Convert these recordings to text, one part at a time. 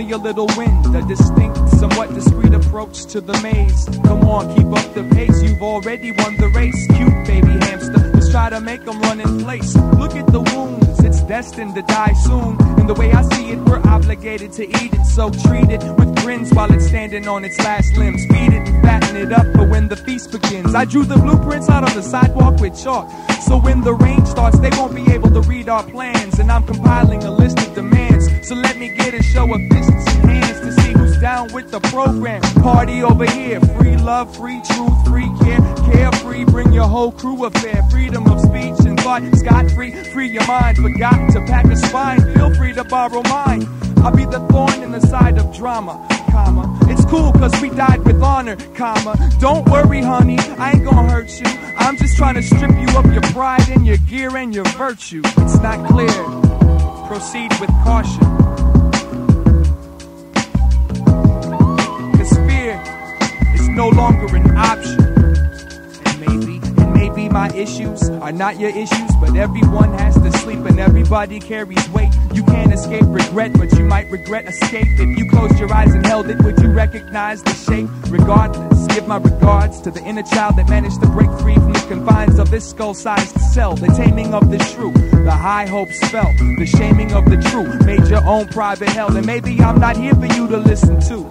me a little wind, a distinct, somewhat discreet approach to the maze. Come on, keep up the pace, you've already won the race. Cute baby hamster, let's try to make them run in place. Look at the wounds, it's destined to die soon. And the way I see it, we're obligated to eat it. So treat it with grins while it's standing on its last limbs. Feed it and fatten it up for when the feast begins. I drew the blueprints out on the sidewalk with chalk, so when the rain starts, they won't be able to read our plans. And I'm compiling a list of demands, so let me get a show of fists and hands to see who's down with the program. Party over here, free love, free truth, free care, carefree, bring your whole crew affair. Freedom of speech and thought, scot-free, free your mind. Forgot to pack a spine, feel free to borrow mine. I'll be the thorn in the side of drama, comma. It's cool cause we died with honor, comma. Don't worry honey, I ain't gonna hurt you. I'm just trying to strip you of your pride and your gear and your virtue. It's not clear, proceed with caution. Cause fear is no longer an option. And maybe my issues are not your issues, but everyone has to sleep and everybody carries weight. You can't escape regret, but you might regret escape. If you closed your eyes and held it, would you recognize the shape? Regardless, give my regards to the inner child that managed to break free from the confines of this skull-sized cell. The taming of the shrew, the high hopes felt, the shaming of the true, made your own private hell. And maybe I'm not here for you to listen to,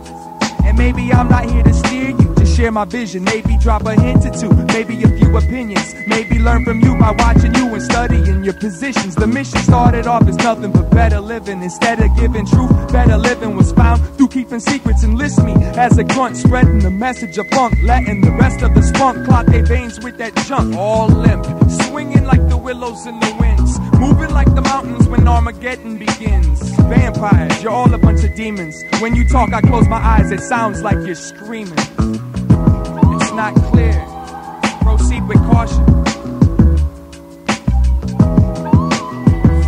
and maybe I'm not here to steer you. Just share my vision, maybe drop a hint or two, maybe a few opinions, maybe learn from you by watching you and studying your positions. The mission started off as nothing but better living. Instead of giving truth, better living was found through keeping secrets. And list me as a grunt, spreading the message of funk, letting the rest of the spunk clot their veins with that junk. All limp, swinging like the willows in the winds, moving like the mountains when Armageddon begins. Vampires, you're all a bunch of demons. When you talk, I close my eyes, it sounds like you're screaming. It's not clear, proceed with caution.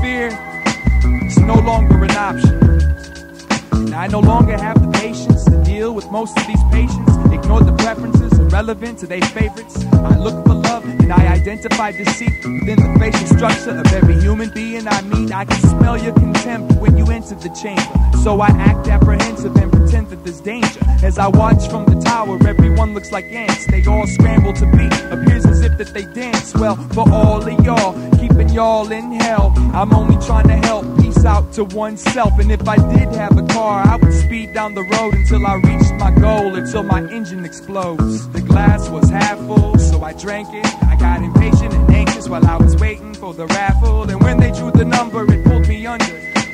Fear is no longer an option. And I no longer have the patience to deal with most of these patients. Ignore the preferences, irrelevant to their favorites. I look for love and I identify deceit within the facial structure of every human being I meet. I can smell your contempt when you enter the chamber, so I act apprehensive and pretend that there's danger. As I watch from the tower, everyone looks like ants. They all scramble to beat, appears as if that they dance. Well, for all of y'all, keeping y'all in hell, I'm only trying to help peace out to oneself. And if I did have a car, I would speed down the road until I reached my goal, until my engine explodes. The glass was half full, so I drank it. I got impatient and anxious while I was waiting for the raffle. And when they drew the number, it pulled me under,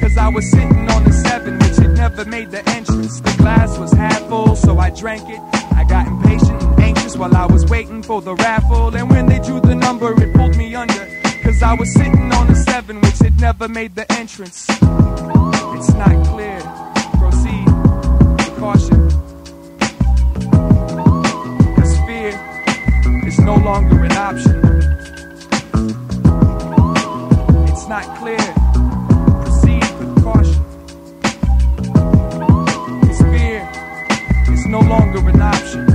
cause I was sitting on the 7, which had never made the entrance. The glass was half full, so I drank it. I got impatient and anxious while I was waiting for the raffle. And when they drew the number, it pulled me under, cause I was sitting on the 7, which had never made the entrance. It's not clear, proceed with caution. Cause fear is no longer an option. It's not clear, proceed with caution. Cause fear is no longer an option.